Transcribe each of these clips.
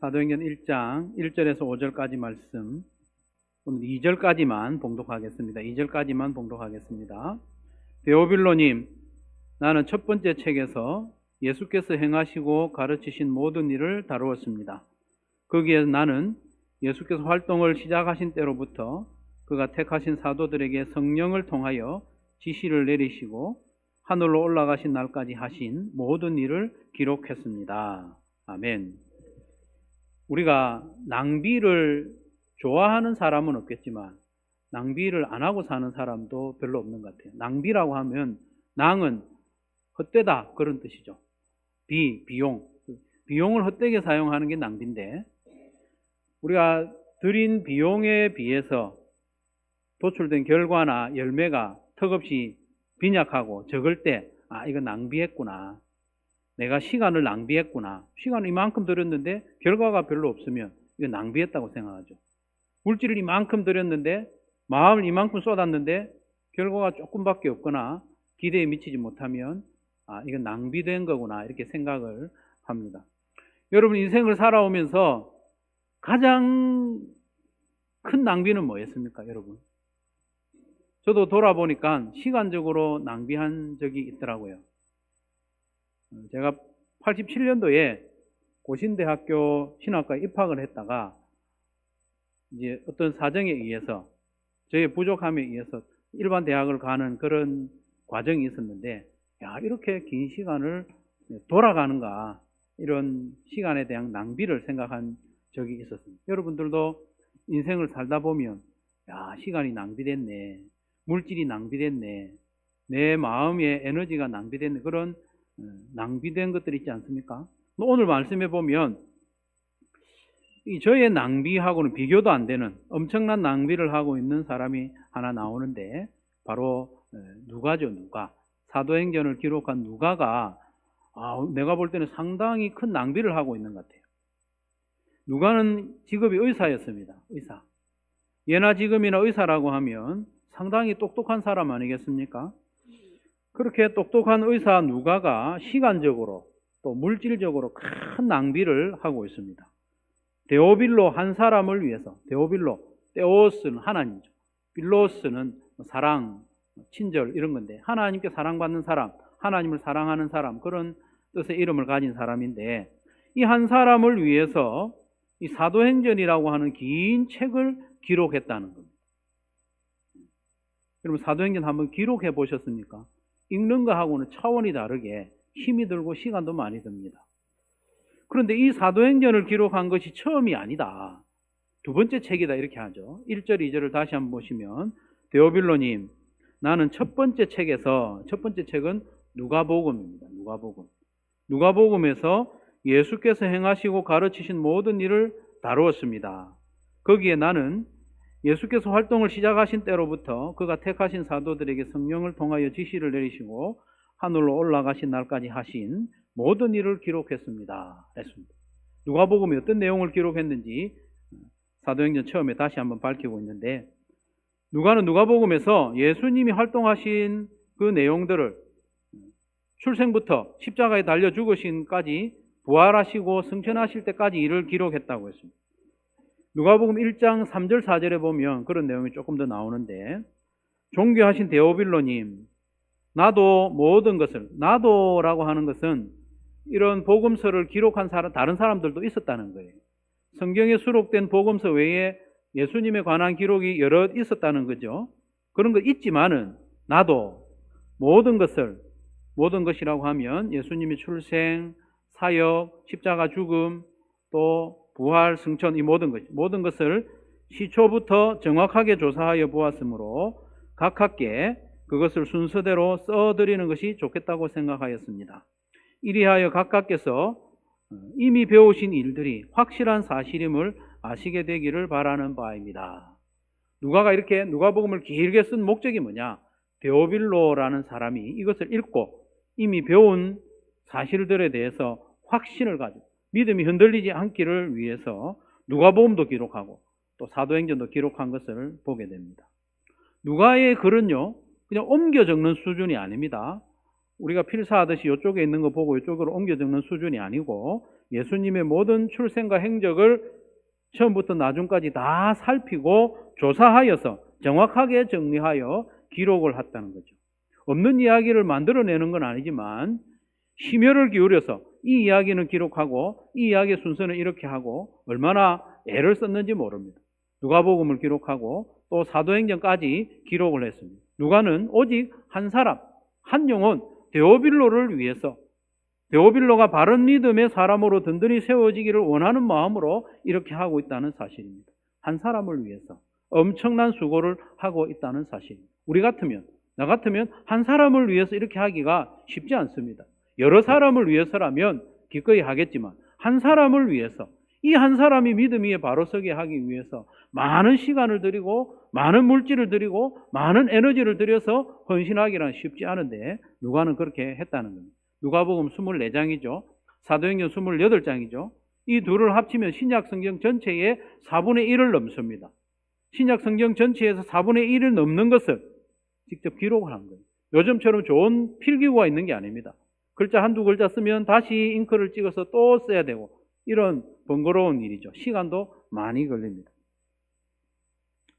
사도행전 1장 1절에서 5절까지 말씀, 오늘 2절까지만 봉독하겠습니다. 2절까지만 봉독하겠습니다. 데오빌로님, 나는 첫 번째 책에서 예수께서 행하시고 가르치신 모든 일을 다루었습니다. 거기에 나는 예수께서 활동을 시작하신 때로부터 그가 택하신 사도들에게 성령을 통하여 지시를 내리시고 하늘로 올라가신 날까지 하신 모든 일을 기록했습니다. 아멘. 우리가 낭비를 좋아하는 사람은 없겠지만 낭비를 안 하고 사는 사람도 별로 없는 것 같아요. 낭비라고 하면 낭은 헛되다 그런 뜻이죠. 비용을 헛되게 사용하는 게 낭비인데, 우리가 들인 비용에 비해서 도출된 결과나 열매가 턱없이 빈약하고 적을 때, 이거 낭비했구나, 내가 시간을 낭비했구나, 시간을 이만큼 들였는데 결과가 별로 없으면 이거 낭비했다고 생각하죠. 물질을 이만큼 들였는데 마음을 이만큼 쏟았는데 결과가 조금밖에 없거나 기대에 미치지 못하면 이건 낭비된 거구나, 이렇게 생각을 합니다. 여러분, 인생을 살아오면서 가장 큰 낭비는 뭐였습니까, 여러분? 저도 돌아보니까 시간적으로 낭비한 적이 있더라고요. 제가 87년도에 고신대학교 신학과에 입학을 했다가 이제 어떤 사정에 의해서, 저의 부족함에 의해서 일반 대학을 가는 그런 과정이 있었는데, 이렇게 긴 시간을 돌아가는가, 이런 시간에 대한 낭비를 생각한 적이 있었습니다. 여러분들도 인생을 살다 보면 시간이 낭비됐네, 물질이 낭비됐네, 내 마음의 에너지가 낭비됐네, 그런 낭비된 것들이 있지 않습니까? 오늘 말씀해 보면 저의 낭비하고는 비교도 안 되는 엄청난 낭비를 하고 있는 사람이 하나 나오는데, 바로 누가죠. 누가. 사도행전을 기록한 누가가 내가 볼 때는 상당히 큰 낭비를 하고 있는 것 같아요. 누가는 직업이 의사였습니다. 의사. 예나 지금이나 의사라고 하면 상당히 똑똑한 사람 아니겠습니까? 그렇게 똑똑한 의사 누가가 시간적으로 또 물질적으로 큰 낭비를 하고 있습니다. 데오빌로 한 사람을 위해서, 데오빌로, 데오스는 하나님이죠. 빌로스는 사랑, 친절 이런 건데, 하나님께 사랑받는 사람, 하나님을 사랑하는 사람, 그런 뜻의 이름을 가진 사람인데, 이 한 사람을 위해서 이 사도행전이라고 하는 긴 책을 기록했다는 겁니다. 여러분, 사도행전 한번 기록해 보셨습니까? 읽는 거하고는 차원이 다르게 힘이 들고 시간도 많이 듭니다. 그런데 이 사도행전을 기록한 것이 처음이 아니다, 두 번째 책이다, 이렇게 하죠. 1절, 2절을 다시 한번 보시면, 데오빌로님, 나는 첫 번째 책에서, 첫 번째 책은 누가복음입니다. 누가복음에서 예수께서 행하시고 가르치신 모든 일을 다루었습니다. 거기에 나는 예수께서 활동을 시작하신 때로부터 그가 택하신 사도들에게 성령을 통하여 지시를 내리시고 하늘로 올라가신 날까지 하신 모든 일을 기록했습니다. 했습니다. 누가복음이 어떤 내용을 기록했는지 사도행전 처음에 다시 한번 밝히고 있는데, 누가는 누가복음에서 예수님이 활동하신 그 내용들을 출생부터 십자가에 달려 죽으신까지, 부활하시고 승천하실 때까지 일을 기록했다고 했습니다. 누가복음 1장 3절 4절에 보면 그런 내용이 조금 더 나오는데, 존귀하신 데오빌로님, 나도 모든 것을, 나도라고 하는 것은 이런 복음서를 기록한 사람, 다른 사람들도 있었다는 거예요. 성경에 수록된 복음서 외에 예수님에 관한 기록이 여러 있었다는 거죠. 그런 거 있지만은 나도 모든 것을, 모든 것이라고 하면 예수님의 출생, 사역, 십자가 죽음, 또 부활, 승천, 이 모든 것을 시초부터 정확하게 조사하여 보았으므로 각각께 그것을 순서대로 써드리는 것이 좋겠다고 생각하였습니다. 이리하여 각각께서 이미 배우신 일들이 확실한 사실임을 아시게 되기를 바라는 바입니다. 누가가 이렇게 누가복음을 길게 쓴 목적이 뭐냐? 데오빌로라는 사람이 이것을 읽고 이미 배운 사실들에 대해서 확신을 가지고 믿음이 흔들리지 않기를 위해서 누가복음도 기록하고 또 사도행전도 기록한 것을 보게 됩니다. 누가의 글은요, 그냥 옮겨 적는 수준이 아닙니다. 우리가 필사하듯이 이쪽에 있는 거 보고 이쪽으로 옮겨 적는 수준이 아니고 예수님의 모든 출생과 행적을 처음부터 나중까지 다 살피고 조사하여서 정확하게 정리하여 기록을 했다는 거죠. 없는 이야기를 만들어내는 건 아니지만 심혈을 기울여서 이 이야기는 기록하고 이 이야기의 순서는 이렇게 하고 얼마나 애를 썼는지 모릅니다. 누가복음을 기록하고 또 사도행전까지 기록을 했습니다. 누가는 오직 한 사람, 한 영혼 데오빌로를 위해서, 데오빌로가 바른 믿음의 사람으로 든든히 세워지기를 원하는 마음으로 이렇게 하고 있다는 사실입니다. 한 사람을 위해서 엄청난 수고를 하고 있다는 사실입니다. 우리 같으면, 나 같으면 한 사람을 위해서 이렇게 하기가 쉽지 않습니다. 여러 사람을 위해서라면 기꺼이 하겠지만 한 사람을 위해서, 이 한 사람이 믿음 위에 바로 서게 하기 위해서 많은 시간을 들이고 많은 물질을 들이고 많은 에너지를 들여서 헌신하기란 쉽지 않은데 누가는 그렇게 했다는 겁니다. 누가복음 24장이죠. 사도행전 28장이죠. 이 둘을 합치면 신약 성경 전체의 4분의 1을 넘습니다. 신약 성경 전체에서 4분의 1을 넘는 것을 직접 기록을 한 거예요. 요즘처럼 좋은 필기구가 있는 게 아닙니다. 글자 한두 글자 쓰면 다시 잉크를 찍어서 또 써야 되고 이런 번거로운 일이죠. 시간도 많이 걸립니다.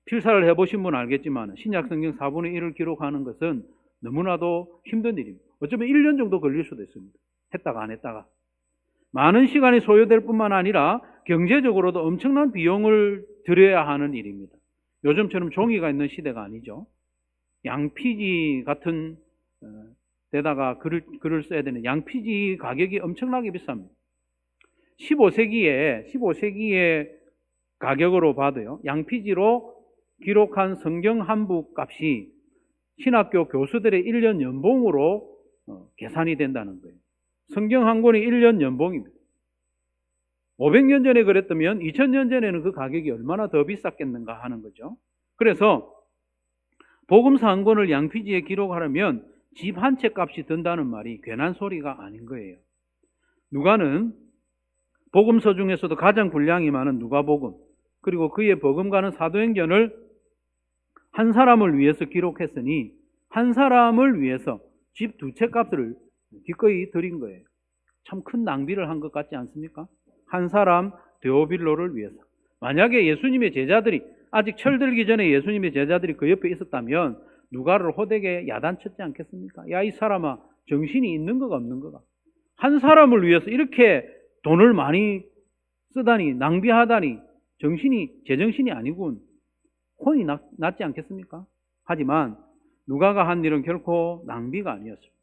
필사를 해보신 분은 알겠지만 신약 성경 4분의 1을 기록하는 것은 너무나도 힘든 일입니다. 어쩌면 1년 정도 걸릴 수도 있습니다. 했다가 안 했다가. 많은 시간이 소요될 뿐만 아니라 경제적으로도 엄청난 비용을 들여야 하는 일입니다. 요즘처럼 종이가 있는 시대가 아니죠. 양피지 같은 데다가 글을 써야 되는 양피지 가격이 엄청나게 비쌉니다. 15세기의 가격으로 봐도요, 양피지로 기록한 성경 한 부 값이 신학교 교수들의 1년 연봉으로 계산이 된다는 거예요. 성경 한 권이 1년 연봉입니다. 500년 전에 그랬다면 2000년 전에는 그 가격이 얼마나 더 비쌌겠는가 하는 거죠. 그래서 복음서 한 권을 양피지에 기록하려면 집 한 채 값이 든다는 말이 괜한 소리가 아닌 거예요. 누가는 복음서 중에서도 가장 분량이 많은 누가복음, 그리고 그의 버금가는 사도행전을 한 사람을 위해서 기록했으니 한 사람을 위해서 집 두 채 값을 기꺼이 드린 거예요. 참 큰 낭비를 한 것 같지 않습니까? 한 사람 데오빌로를 위해서. 만약에 예수님의 제자들이, 아직 철들기 전에 예수님의 제자들이 그 옆에 있었다면 누가를 호되게 야단쳤지 않겠습니까? 야, 이 사람아, 정신이 있는 거가 없는 거가. 한 사람을 위해서 이렇게 돈을 많이 쓰다니, 낭비하다니, 제정신이 아니군. 혼이 났지 않겠습니까? 하지만 누가가 한 일은 결코 낭비가 아니었습니다.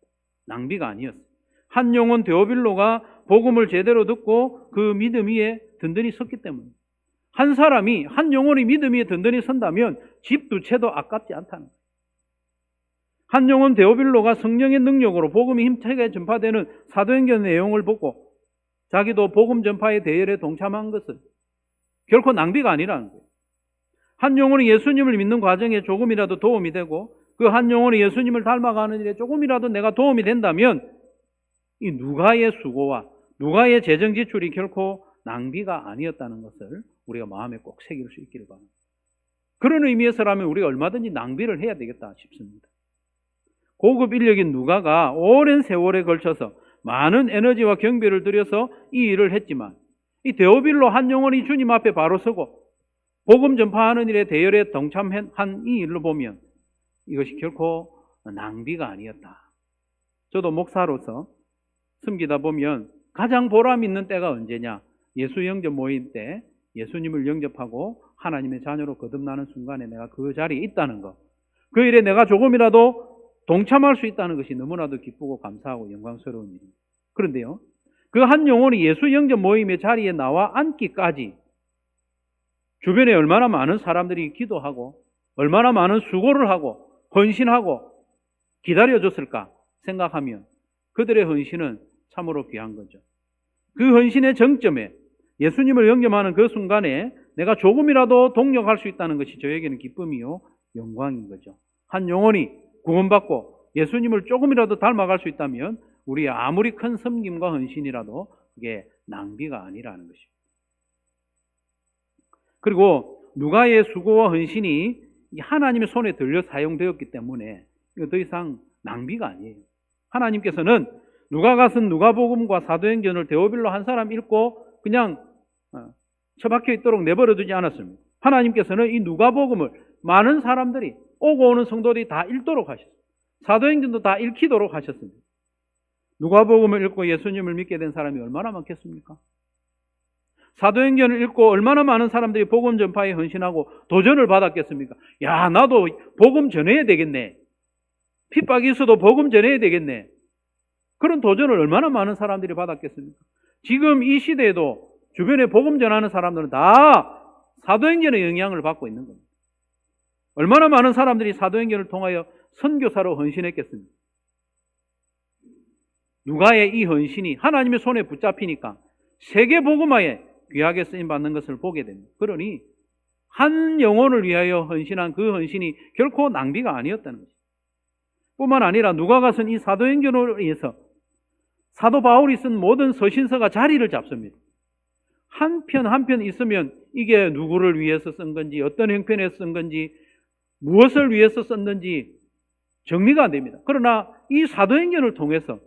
낭비가 아니었어요. 한 영혼 데오빌로가 복음을 제대로 듣고 그 믿음 위에 든든히 섰기 때문에, 한 사람이, 한 영혼이 믿음 위에 든든히 선다면 집 두 채도 아깝지 않다는 거예요. 한 영혼 데오빌로가 성령의 능력으로 복음이 힘차게 전파되는 사도행전 내용을 보고 자기도 복음 전파의 대열에 동참한 것은 결코 낭비가 아니라는 거예요. 한 영혼이 예수님을 믿는 과정에 조금이라도 도움이 되고 그 한 영혼이 예수님을 닮아가는 일에 조금이라도 내가 도움이 된다면 이 누가의 수고와 누가의 재정 지출이 결코 낭비가 아니었다는 것을 우리가 마음에 꼭 새길 수 있기를 바랍니다. 그런 의미에서라면 우리가 얼마든지 낭비를 해야 되겠다 싶습니다. 고급 인력인 누가가 오랜 세월에 걸쳐서 많은 에너지와 경비를 들여서 이 일을 했지만 이 데오빌로 한 영혼이 주님 앞에 바로 서고 복음 전파하는 일에 대열에 동참한 이 일로 보면 이것이 결코 낭비가 아니었다. 저도 목사로서 섬기다 보면 가장 보람 있는 때가 언제냐? 예수 영접 모임 때 예수님을 영접하고 하나님의 자녀로 거듭나는 순간에 내가 그 자리에 있다는 것, 그 일에 내가 조금이라도 동참할 수 있다는 것이 너무나도 기쁘고 감사하고 영광스러운 일입니다. 그런데요, 그 한 영혼이 예수 영접 모임의 자리에 나와 앉기까지 주변에 얼마나 많은 사람들이 기도하고 얼마나 많은 수고를 하고 헌신하고 기다려줬을까 생각하면 그들의 헌신은 참으로 귀한 거죠. 그 헌신의 정점에 예수님을 영접하는 그 순간에 내가 조금이라도 동력할 수 있다는 것이 저에게는 기쁨이요 영광인 거죠. 한 영혼이 구원받고 예수님을 조금이라도 닮아갈 수 있다면 우리의 아무리 큰 섬김과 헌신이라도 그게 낭비가 아니라는 것입니다. 그리고 누가의 수고와 헌신이 하나님의 손에 들려 사용되었기 때문에 이거 더 이상 낭비가 아니에요. 하나님께서는 누가가 쓴 누가복음과 사도행전을 데오빌로 한 사람 읽고 그냥 처박혀 있도록 내버려 두지 않았습니다. 하나님께서는 이 누가복음을 많은 사람들이 오고 오는 성도들이 다 읽도록 하셨습니다. 사도행전도 다 읽히도록 하셨습니다. 누가복음을 읽고 예수님을 믿게 된 사람이 얼마나 많겠습니까? 사도행전을 읽고 얼마나 많은 사람들이 복음 전파에 헌신하고 도전을 받았겠습니까? 야, 나도 복음 전해야 되겠네. 핍박이 있어도 복음 전해야 되겠네. 그런 도전을 얼마나 많은 사람들이 받았겠습니까? 지금 이 시대에도 주변에 복음 전하는 사람들은 다 사도행전의 영향을 받고 있는 겁니다. 얼마나 많은 사람들이 사도행전을 통하여 선교사로 헌신했겠습니까? 누가의 이 헌신이 하나님의 손에 붙잡히니까 세계 복음화에 귀하게 쓰임받는 것을 보게 됩니다. 그러니 한 영혼을 위하여 헌신한 그 헌신이 결코 낭비가 아니었다는 것입니다. 뿐만 아니라 누가가 쓴 이 사도행전으로 인해서 사도 바울이 쓴 모든 서신서가 자리를 잡습니다. 한 편 한 편 있으면 이게 누구를 위해서 쓴 건지, 어떤 형편에서 쓴 건지, 무엇을 위해서 썼는지 정리가 안 됩니다. 그러나 이 사도행전을 통해서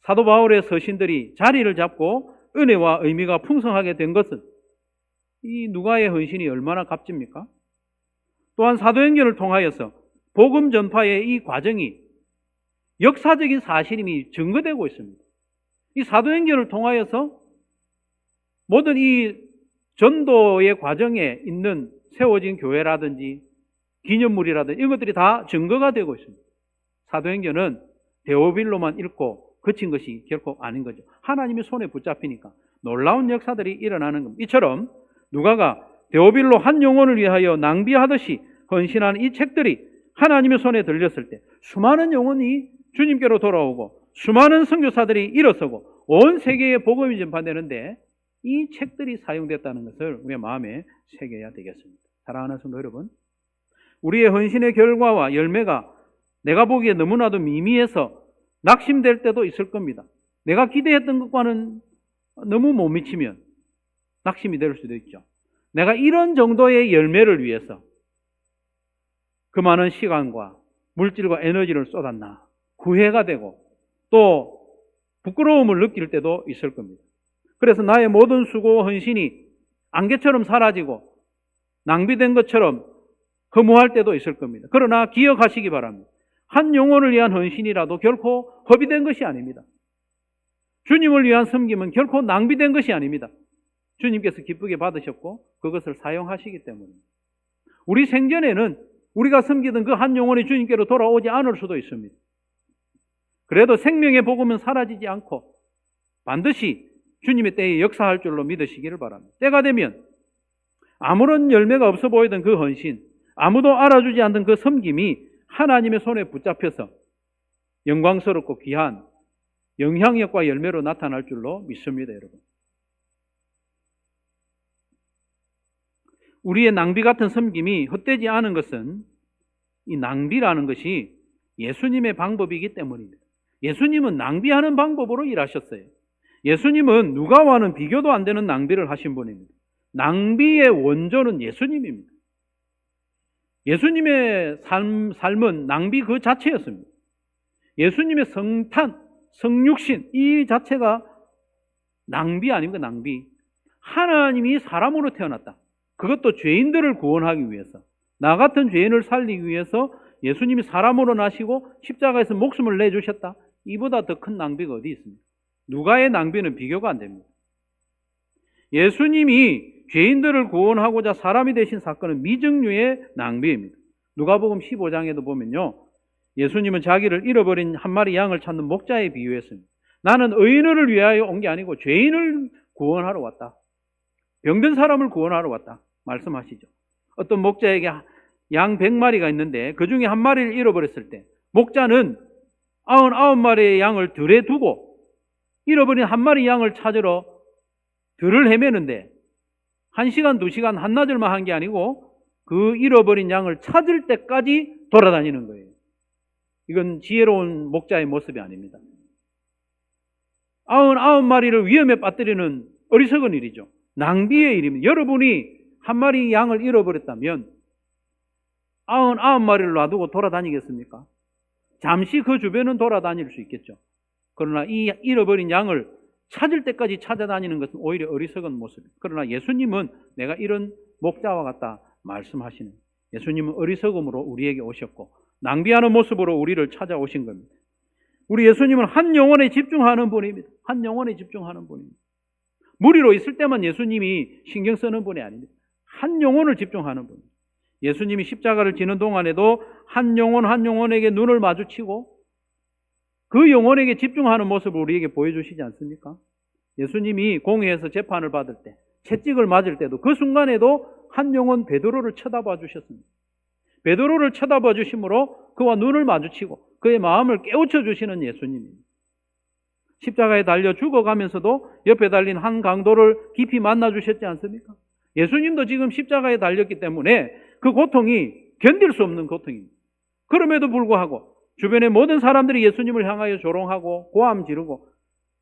사도 바울의 서신들이 자리를 잡고 은혜와 의미가 풍성하게 된 것은 이 누가의 헌신이 얼마나 값집니까? 또한 사도행전을 통하여서 복음 전파의 이 과정이 역사적인 사실임이 증거되고 있습니다. 이 사도행전을 통하여서 모든 이 전도의 과정에 있는 세워진 교회라든지 기념물이라든지 이런 것들이 다 증거가 되고 있습니다. 사도행전은 데오빌로만 읽고 그친 것이 결코 아닌 거죠. 하나님의 손에 붙잡히니까 놀라운 역사들이 일어나는 겁니다. 이처럼 누가가 데오빌로 한 영혼을 위하여 낭비하듯이 헌신한 이 책들이 하나님의 손에 들렸을 때 수많은 영혼이 주님께로 돌아오고 수많은 선교사들이 일어서고 온 세계에 복음이 전파되는데 이 책들이 사용됐다는 것을 우리의 마음에 새겨야 되겠습니다. 사랑하는 성도 여러분, 우리의 헌신의 결과와 열매가 내가 보기에 너무나도 미미해서 낙심될 때도 있을 겁니다. 내가 기대했던 것과는 너무 못 미치면 낙심이 될 수도 있죠. 내가 이런 정도의 열매를 위해서 그 많은 시간과 물질과 에너지를 쏟았나 후회가 되고 또 부끄러움을 느낄 때도 있을 겁니다. 그래서 나의 모든 수고와 헌신이 안개처럼 사라지고 낭비된 것처럼 허무할 때도 있을 겁니다. 그러나 기억하시기 바랍니다. 한 영혼을 위한 헌신이라도 결코 허비된 것이 아닙니다. 주님을 위한 섬김은 결코 낭비된 것이 아닙니다. 주님께서 기쁘게 받으셨고 그것을 사용하시기 때문입니다. 우리 생전에는 우리가 섬기던 그 한 영혼이 주님께로 돌아오지 않을 수도 있습니다. 그래도 생명의 복음은 사라지지 않고 반드시 주님의 때에 역사할 줄로 믿으시기를 바랍니다. 때가 되면 아무런 열매가 없어 보이던 그 헌신, 아무도 알아주지 않던 그 섬김이 하나님의 손에 붙잡혀서 영광스럽고 귀한 영향력과 열매로 나타날 줄로 믿습니다, 여러분. 우리의 낭비 같은 섬김이 헛되지 않은 것은 이 낭비라는 것이 예수님의 방법이기 때문입니다. 예수님은 낭비하는 방법으로 일하셨어요. 예수님은 누가와는 비교도 안 되는 낭비를 하신 분입니다. 낭비의 원조는 예수님입니다. 예수님의 삶은 낭비 그 자체였습니다. 예수님의 성탄, 성육신 이 자체가 낭비 아닙니까? 낭비. 하나님이 사람으로 태어났다. 그것도 죄인들을 구원하기 위해서, 나 같은 죄인을 살리기 위해서 예수님이 사람으로 나시고 십자가에서 목숨을 내주셨다. 이보다 더 큰 낭비가 어디 있습니까? 누가의 낭비는 비교가 안 됩니다. 예수님이 죄인들을 구원하고자 사람이 되신 사건은 미증류의 낭비입니다. 누가복음 15장에도 보면요, 예수님은 자기를 잃어버린 한 마리 양을 찾는 목자에 비유했습니다. 나는 의인을 위하여 온 게 아니고 죄인을 구원하러 왔다. 병든 사람을 구원하러 왔다 말씀하시죠. 어떤 목자에게 양 100마리가 있는데 그 중에 한 마리를 잃어버렸을 때 목자는 99마리의 양을 들에 두고 잃어버린 한 마리 양을 찾으러 들을 헤매는데 1시간, 2시간, 한나절만 한 게 아니고 그 잃어버린 양을 찾을 때까지 돌아다니는 거예요. 이건 지혜로운 목자의 모습이 아닙니다. 99마리를 위험에 빠뜨리는 어리석은 일이죠. 낭비의 일입니다. 여러분이 한 마리 양을 잃어버렸다면 99마리를 놔두고 돌아다니겠습니까? 잠시 그 주변은 돌아다닐 수 있겠죠. 그러나 이 잃어버린 양을 찾을 때까지 찾아다니는 것은 오히려 어리석은 모습입니다. 그러나 예수님은 내가 이런 목자와 같다 말씀하시는, 예수님은 어리석음으로 우리에게 오셨고 낭비하는 모습으로 우리를 찾아오신 겁니다. 우리 예수님은 한 영혼에 집중하는 분입니다. 한 영혼에 집중하는 분입니다. 무리로 있을 때만 예수님이 신경 쓰는 분이 아닙니다. 한 영혼을 집중하는 분입니다. 예수님이 십자가를 지는 동안에도 한 영혼 한 영혼에게 눈을 마주치고 그 영혼에게 집중하는 모습을 우리에게 보여주시지 않습니까? 예수님이 공회에서 재판을 받을 때, 채찍을 맞을 때도 그 순간에도 한 영혼 베드로를 쳐다봐 주셨습니다. 베드로를 쳐다봐 주심으로 그와 눈을 마주치고 그의 마음을 깨우쳐 주시는 예수님입니다. 십자가에 달려 죽어가면서도 옆에 달린 한 강도를 깊이 만나 주셨지 않습니까? 예수님도 지금 십자가에 달렸기 때문에 그 고통이 견딜 수 없는 고통입니다. 그럼에도 불구하고 주변의 모든 사람들이 예수님을 향하여 조롱하고 고함 지르고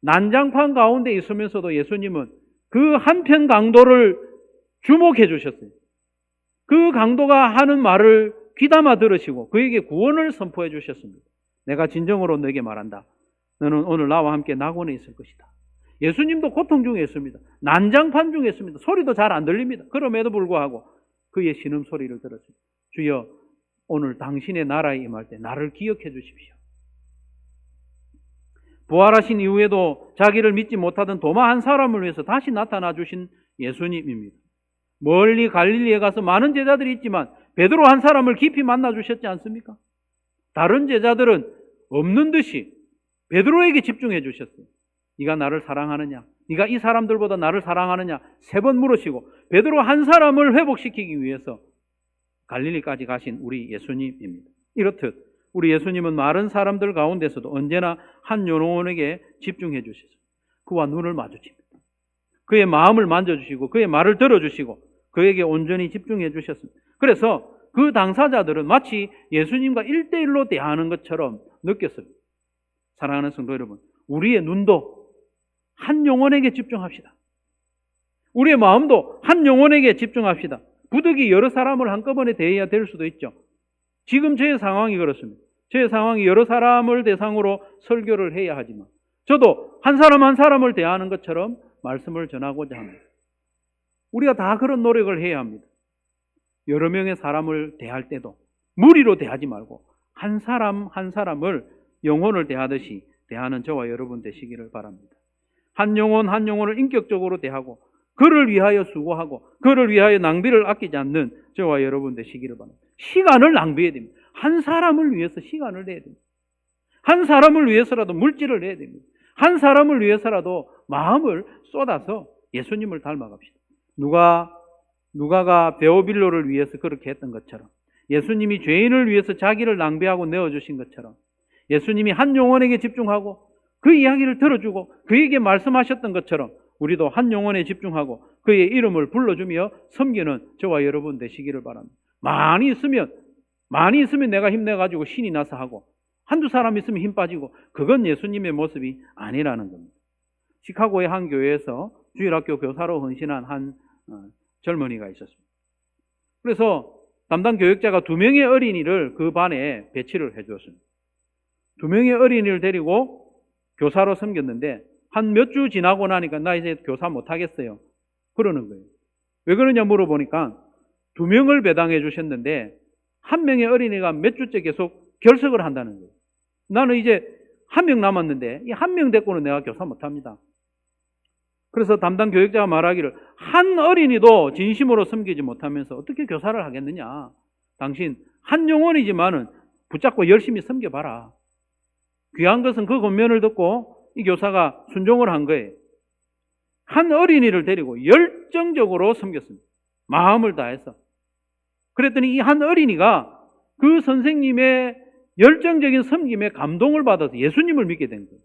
난장판 가운데 있으면서도 예수님은 그 한편 강도를 주목해 주셨어요. 그 강도가 하는 말을 귀담아 들으시고 그에게 구원을 선포해 주셨습니다. 내가 진정으로 너에게 말한다. 너는 오늘 나와 함께 낙원에 있을 것이다. 예수님도 고통 중에 있습니다. 난장판 중에 있습니다. 소리도 잘 안 들립니다. 그럼에도 불구하고 그의 신음소리를 들었습니다. 주여, 오늘 당신의 나라에 임할 때 나를 기억해 주십시오. 부활하신 이후에도 자기를 믿지 못하던 도마 한 사람을 위해서 다시 나타나 주신 예수님입니다. 멀리 갈릴리에 가서 많은 제자들이 있지만 베드로 한 사람을 깊이 만나 주셨지 않습니까? 다른 제자들은 없는 듯이 베드로에게 집중해 주셨어요. 네가 나를 사랑하느냐? 네가 이 사람들보다 나를 사랑하느냐? 3번 물으시고 베드로 한 사람을 회복시키기 위해서 갈릴리까지 가신 우리 예수님입니다. 이렇듯 우리 예수님은 많은 사람들 가운데서도 언제나 한 영혼에게 집중해 주셔서 그와 눈을 마주칩니다. 그의 마음을 만져주시고 그의 말을 들어주시고 그에게 온전히 집중해 주셨습니다. 그래서 그 당사자들은 마치 예수님과 1대1로 대하는 것처럼 느꼈습니다. 사랑하는 성도 여러분, 우리의 눈도 한 영혼에게 집중합시다. 우리의 마음도 한 영혼에게 집중합시다. 부득이 여러 사람을 한꺼번에 대해야 될 수도 있죠. 지금 저의 상황이 그렇습니다. 저의 상황이 여러 사람을 대상으로 설교를 해야 하지만 저도 한 사람 한 사람을 대하는 것처럼 말씀을 전하고자 합니다. 우리가 다 그런 노력을 해야 합니다. 여러 명의 사람을 대할 때도 무리로 대하지 말고 한 사람 한 사람을 영혼을 대하듯이 대하는 저와 여러분 되시기를 바랍니다. 한 영혼 한 영혼을 인격적으로 대하고 그를 위하여 수고하고 그를 위하여 낭비를 아끼지 않는 저와 여러분 되시기를 바랍니다. 시간을 낭비해야 됩니다. 한 사람을 위해서 시간을 내야 됩니다. 한 사람을 위해서라도 물질을 내야 됩니다. 한 사람을 위해서라도 마음을 쏟아서 예수님을 닮아갑시다. 누가가 데오빌로를 위해서 그렇게 했던 것처럼 예수님이 죄인을 위해서 자기를 낭비하고 내어주신 것처럼 예수님이 한 영혼에게 집중하고 그 이야기를 들어주고 그에게 말씀하셨던 것처럼 우리도 한 영혼에 집중하고 그의 이름을 불러주며 섬기는 저와 여러분 되시기를 바랍니다. 많이 있으면 내가 힘내가지고 신이 나서 하고 한두 사람 있으면 힘 빠지고 그건 예수님의 모습이 아니라는 겁니다. 시카고의 한 교회에서 주일학교 교사로 헌신한 한 젊은이가 있었습니다. 그래서 담당 교육자가 2명의 어린이를 그 반에 배치를 해주었습니다. 2명의 어린이를 데리고 교사로 섬겼는데 한 몇 주 지나고 나니까 나 이제 교사 못하겠어요. 그러는 거예요. 왜 그러냐 물어보니까 2명을 배당해 주셨는데 1명의 어린이가 몇 주째 계속 결석을 한다는 거예요. 나는 이제 1명 남았는데 이 1명 데리고는 내가 교사 못합니다. 그래서 담당 교육자가 말하기를 한 어린이도 진심으로 섬기지 못하면서 어떻게 교사를 하겠느냐. 당신 한 영혼이지만은 붙잡고 열심히 섬겨봐라. 귀한 것은 그 권면을 듣고 이 교사가 순종을 한 거예요. 한 어린이를 데리고 열정적으로 섬겼습니다. 마음을 다해서. 그랬더니 이 한 어린이가 그 선생님의 열정적인 섬김에 감동을 받아서 예수님을 믿게 된 거예요.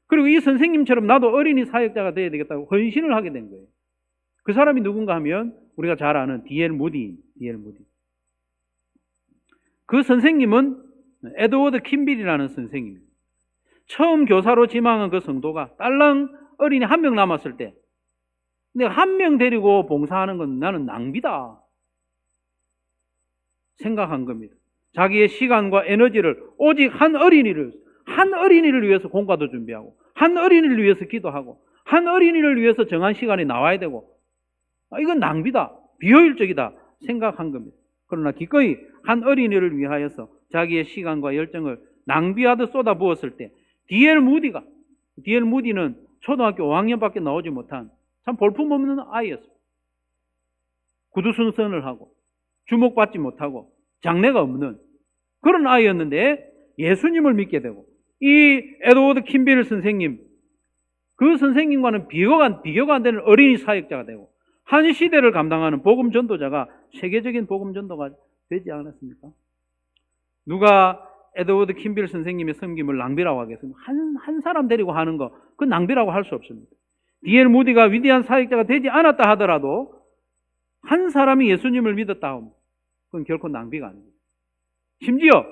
그리고 이 선생님처럼 나도 어린이 사역자가 돼야 되겠다고 헌신을 하게 된 거예요. 그 사람이 누군가 하면 우리가 잘 아는 D.L. 무디. 그 선생님은 에드워드 킴빌이라는 선생님입니다. 처음 교사로 지망한 그 성도가 딸랑 어린이 1명 남았을 때 내가 1명 데리고 봉사하는 건 나는 낭비다 생각한 겁니다. 자기의 시간과 에너지를 오직 한 어린이를 한 어린이를 위해서 공과도 준비하고, 한 어린이를 위해서 기도하고, 한 어린이를 위해서 정한 시간에 나와야 되고, 이건 낭비다, 비효율적이다 생각한 겁니다. 그러나 기꺼이 한 어린이를 위하여서 자기의 시간과 열정을 낭비하듯 쏟아부었을 때 D.L. 무디는 초등학교 5학년밖에 나오지 못한 참 볼품없는 아이였습니다. 구두순선을 하고 주목받지 못하고 장래가 없는 그런 아이였는데 예수님을 믿게 되고, 이 에드워드 킴빌 선생님, 그 선생님과는 비교가 안 되는 어린이 사역자가 되고, 한 시대를 감당하는 복음 전도자가 세계적인 복음 전도가 되지 않았습니까? 누가 에드워드 킴빌 선생님의 섬김을 낭비라고 하겠습니까? 한 사람 데리고 하는 거, 그건 낭비라고 할 수 없습니다. D.L. 무디가 위대한 사역자가 되지 않았다 하더라도 한 사람이 예수님을 믿었다 하면 그건 결코 낭비가 아닙니다. 심지어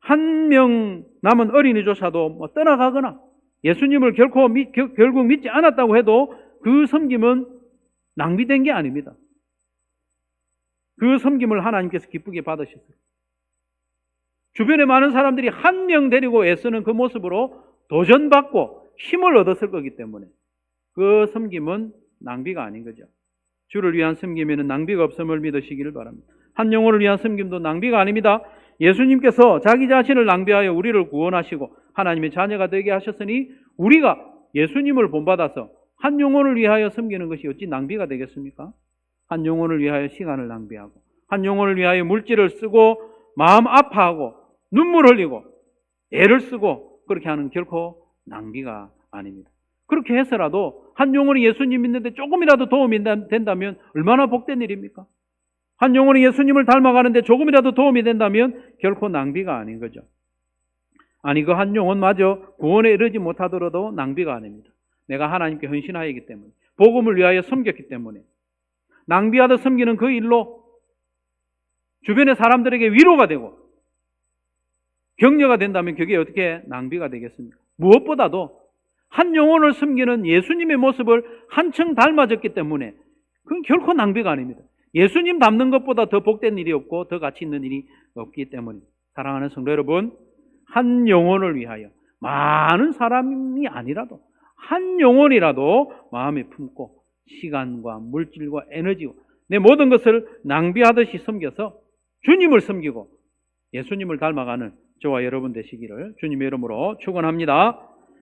한 명 남은 어린이조차도 떠나가거나 예수님을 결국 믿지 않았다고 해도 그 섬김은 낭비된 게 아닙니다. 그 섬김을 하나님께서 기쁘게 받으셨어요. 주변에 많은 사람들이 한 명 데리고 애쓰는 그 모습으로 도전받고 힘을 얻었을 거기 때문에 그 섬김은 낭비가 아닌 거죠. 주를 위한 섬김에는 낭비가 없음을 믿으시기를 바랍니다. 한 영혼을 위한 섬김도 낭비가 아닙니다. 예수님께서 자기 자신을 낭비하여 우리를 구원하시고 하나님의 자녀가 되게 하셨으니 우리가 예수님을 본받아서 한 영혼을 위하여 섬기는 것이 어찌 낭비가 되겠습니까? 한 영혼을 위하여 시간을 낭비하고, 한 영혼을 위하여 물질을 쓰고, 마음 아파하고, 눈물 흘리고, 애를 쓰고, 그렇게 하는 결코 낭비가 아닙니다. 그렇게 해서라도 한 영혼이 예수님 믿는데 조금이라도 도움이 된다면 얼마나 복된 일입니까? 한 영혼이 예수님을 닮아가는데 조금이라도 도움이 된다면 결코 낭비가 아닌 거죠. 아니, 그 한 영혼마저 구원에 이르지 못하더라도 낭비가 아닙니다. 내가 하나님께 헌신하였기 때문에, 복음을 위하여 섬겼기 때문에, 낭비하듯 섬기는 그 일로 주변의 사람들에게 위로가 되고 격려가 된다면 그게 어떻게 낭비가 되겠습니까? 무엇보다도 한 영혼을 섬기는 예수님의 모습을 한층 닮아졌기 때문에 그건 결코 낭비가 아닙니다. 예수님 닮는 것보다 더 복된 일이 없고 더 가치 있는 일이 없기 때문에, 사랑하는 성도 여러분, 한 영혼을 위하여 많은 사람이 아니라도 한 영혼이라도 마음에 품고 시간과 물질과 에너지와 내 모든 것을 낭비하듯이 섬겨서 주님을 섬기고 예수님을 닮아가는 저와 여러분 되시기를 주님의 이름으로 축원합니다.